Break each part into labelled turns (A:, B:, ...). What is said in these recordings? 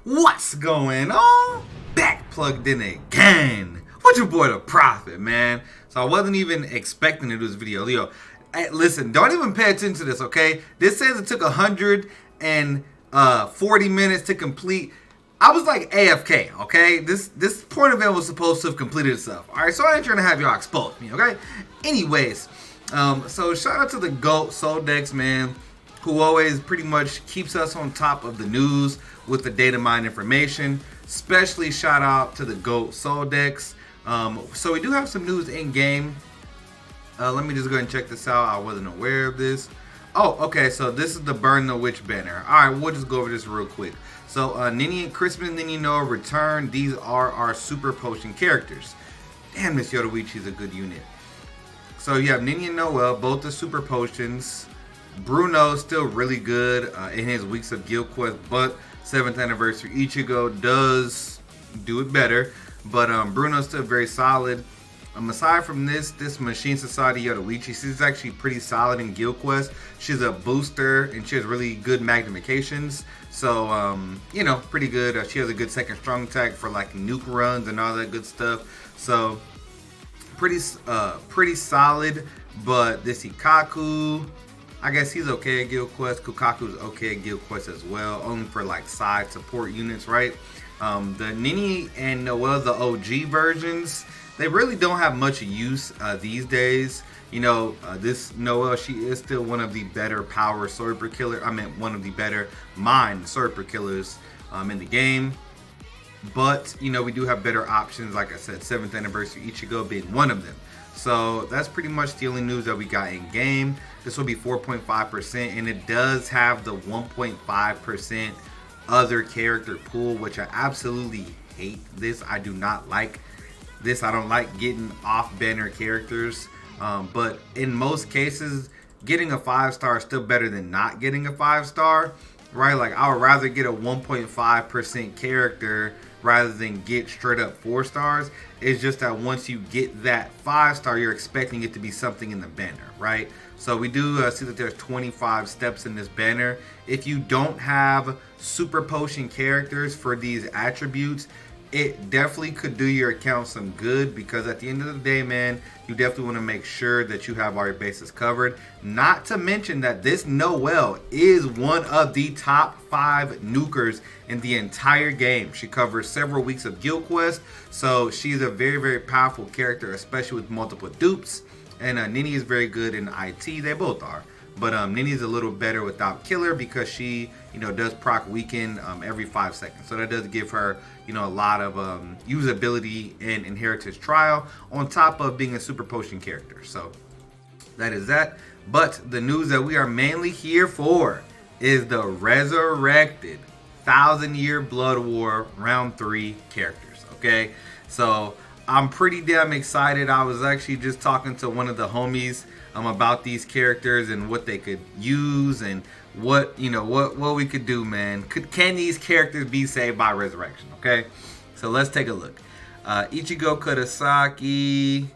A: What's going on? Back plugged in again. With your boy the Prophet, man. So I wasn't even expecting to do this video. Leo, hey, listen, don't even pay attention to this, okay? This says it took 140 minutes to complete. I was like AFK, okay? This point event was supposed to have completed itself. Alright, so I ain't trying to have y'all expose me, okay? Anyways, so shout out to the GOAT Soldex, man, who always pretty much keeps us on top of the news with the data mine information. Especially shout out to the GOAT Soldex. So we do have some news in game. Let me just go ahead and check this out. I wasn't aware of this. Oh, okay, so this is the Burn the Witch banner. Alright, we'll just go over this real quick. So Nini and Christmas Nini Noah return. These are our super potion characters. Damn, this Yoruichi is a good unit. So you have Nini and Noel, both the super potions. Bruno's still really good in his weeks of Guild Quest, but 7th anniversary Ichigo does do it better. But Bruno's still very solid. Aside from this Machine Society Yoruichi, she's actually pretty solid in Guild Quest. She's a booster and she has really good magnifications. So, you know, pretty good. She has a good second strong attack for like nuke runs and all that good stuff. So, pretty solid. But this Ikaku, I guess he's okay at Guild Quest. Kukaku's okay at Guild Quest as well, only for like side support units, right? The Nini and Noel, the OG versions, they really don't have much use these days. You know, this Noel, she is still one of the better power sword per killer. I mean, one of the better mine sword per killers in the game. But, you know, we do have better options. Like I said, 7th anniversary Ichigo being one of them. So that's pretty much the only news that we got in game. This will be 4.5%, and it does have the 1.5% other character pool, which I absolutely hate this. I do not like this. I don't like getting off banner characters. But in most cases, getting a 5-star is still better than not getting a 5-star, right? Like, I would rather get a 1.5% character rather than get straight up 4 stars. It's just that once you get that 5-star, you're expecting it to be something in the banner, right? So we do see that there's 25 steps in this banner. If you don't have super potion characters for these attributes, it definitely could do your account some good, because at the end of the day, man, you definitely want to make sure that you have all your bases covered. Not to mention that this Noelle is one of the top 5 nukers in the entire game. She covers several weeks of Guild Quest, so she's a very, very powerful character, especially with multiple dupes. And Nini is very good in IT. They both are. But Nini's a little better without killer, because she, you know, does proc weaken every 5 seconds. So that does give her, you know, a lot of usability in Inheritance Trial, on top of being a super potion character. So that is that. But the news that we are mainly here for is the resurrected 1000-Year Blood War Round 3 characters. Okay, so I'm pretty damn excited. I was actually just talking to one of the homies about these characters and what they could use and what, you know, what we could do, man. Can these characters be saved by resurrection? Okay, so let's take a look. Ichigo Kurosaki.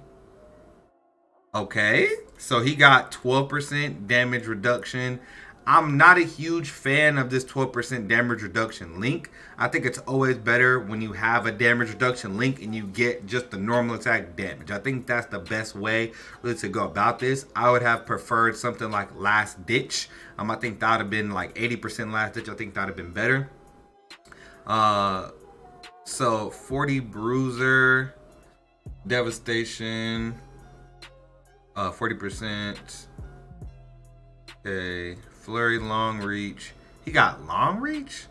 A: Okay, so he got 12% damage reduction. I'm not a huge fan of this 12% damage reduction link. I think it's always better when you have a damage reduction link and you get just the normal attack damage. I think that's the best way really to go about this. I would have preferred something like Last Ditch. I think that would have been like 80% Last Ditch. I think that would have been better. So 40 Bruiser, Devastation, 40%. Okay, Flurry, Long Reach. He got Long Reach?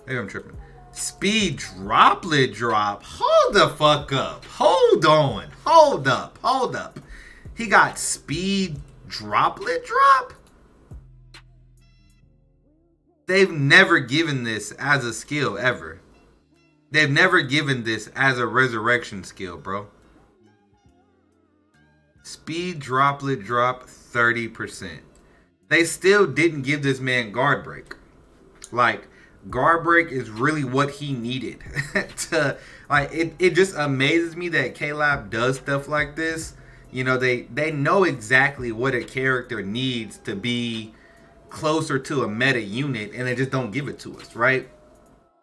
A: Maybe I'm tripping. Speed Droplet Drop. Hold the fuck up. Hold on. Hold up. Hold up. He got Speed Droplet Drop? They've never given this as a skill ever. They've never given this as a resurrection skill, bro. Speed Droplet Drop 30%. They still didn't give this man guard break. Like, guard break is really what he needed. To, like, it just amazes me that K-Lab does stuff like this. You know, they know exactly what a character needs to be closer to a meta unit, and they just don't give it to us, right?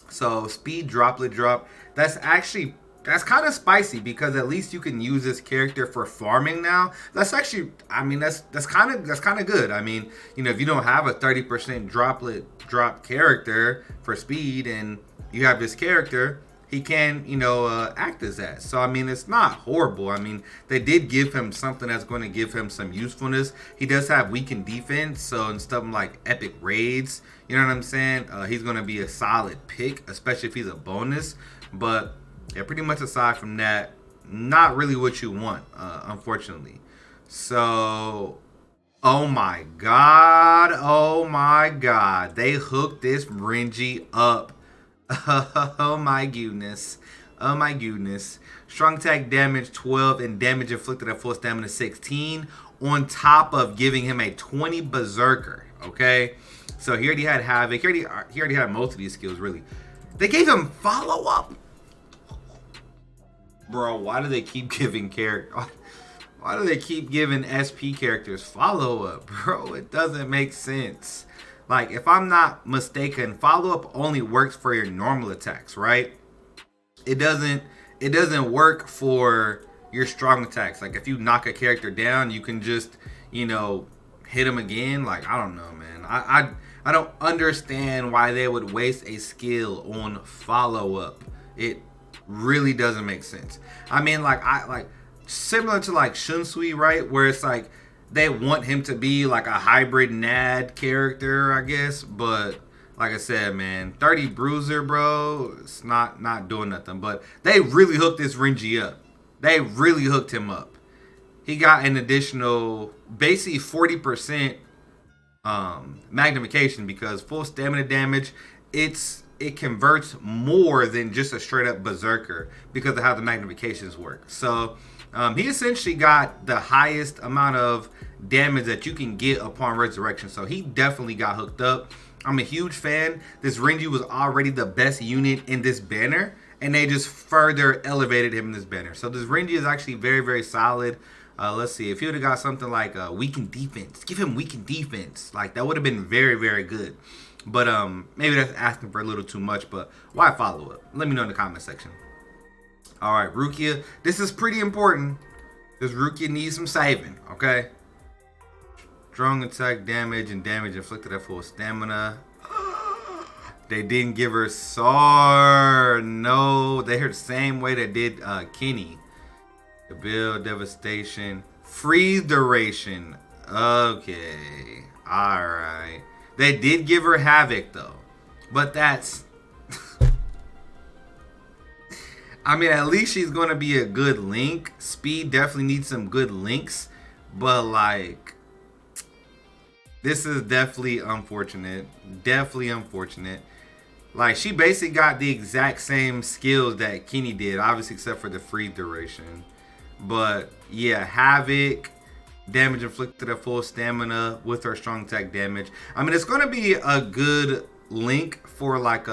A: So speed droplet drop. That's kind of spicy because at least you can use this character for farming now. That's actually, I mean, that's kind of good. I mean, you know, if you don't have a 30% droplet drop character for speed and you have this character, he can, you know, act as that. So I mean, it's not horrible. I mean, they did give him something that's going to give him some usefulness. He does have weakened defense, so in stuff like epic raids, you know what I'm saying? He's going to be a solid pick, especially if he's a bonus. But yeah, pretty much aside from that, not really what you want, unfortunately. So, oh my god, they hooked this Renji up. Oh my goodness. Oh my goodness. Strong attack damage 12 and damage inflicted at full stamina 16 on top of giving him a 20 berserker. Okay. So he already had Havoc. He already had most of these skills really. They gave him follow up. Bro, why do they keep giving why do they keep giving SP characters follow up, bro? It doesn't make sense. Like, if I'm not mistaken, follow-up only works for your normal attacks, right? It doesn't work for your strong attacks. Like, if you knock a character down, you can just, you know, hit him again. Like, I don't know, man. I don't understand why they would waste a skill on follow-up. It really doesn't make sense. I mean, like similar to like Shunsui, right? Where it's like, they want him to be like a hybrid NAD character, I guess. But like I said, man, 30 bruiser, bro, it's not doing nothing. But they really hooked this Renji up. They really hooked him up. He got an additional, basically 40% magnification because full stamina damage, it converts more than just a straight up berserker because of how the magnifications work. So he essentially got the highest amount of damage that you can get upon resurrection. So he definitely got hooked up. I'm a huge fan. This Renji was already the best unit in this banner, and they just further elevated him in this banner. So this Renji is actually very, very solid. Let's see. If he would have got something like weakened defense, give him weakened defense. Like, that would have been very, very good. But maybe that's asking for a little too much. But why follow up? Let me know in the comment section. All right, Rukia. This is pretty important. This Rukia needs some saving, okay? Strong attack damage and damage inflicted at full stamina. They didn't give her SAR. No, they heard the same way they did Kenny. The build, devastation, freeze duration. Okay, all right. They did give her Havoc though, but that's. I mean, at least she's going to be a good link. Speed definitely needs some good links. But, like, this is definitely unfortunate. Definitely unfortunate. Like, she basically got the exact same skills that Kenny did. Obviously, except for the free duration. But, yeah, Havoc, damage inflicted at full stamina with her strong attack damage. I mean, it's going to be a good link for, like,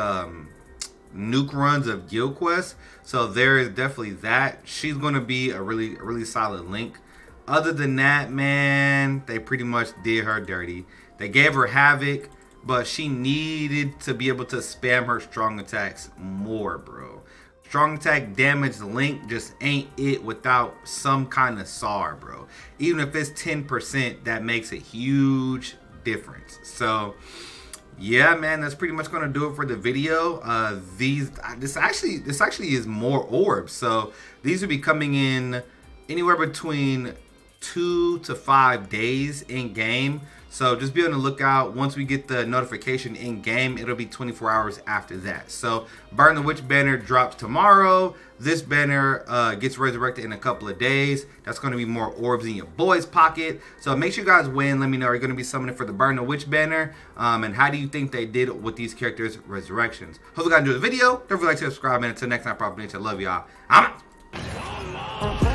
A: nuke runs of guild quests. So there is definitely that. She's going to be a really solid link. Other than that, man, they pretty much did her dirty. They gave her Havoc, but she needed to be able to spam her strong attacks more, bro. Strong attack damage link just ain't it without some kind of SAR, bro. Even if it's 10%, that makes a huge difference. So yeah, man, that's pretty much gonna do it for the video. This actually is more orbs, so these will be coming in anywhere between 2 to 5 days in game. So just be on the lookout. Once we get the notification in game, it'll be 24 hours after that. So Burn the Witch banner drops tomorrow. This banner gets resurrected in a couple of days. That's going to be more orbs in your boy's pocket. So make sure you guys win. Let me know, are you going to be summoning for the Burn the Witch banner? And how do you think they did with these characters' resurrections? Hope you guys enjoyed the video. Don't forget to like, subscribe, and until next time, Prophet Nature, I love y'all. I'm out.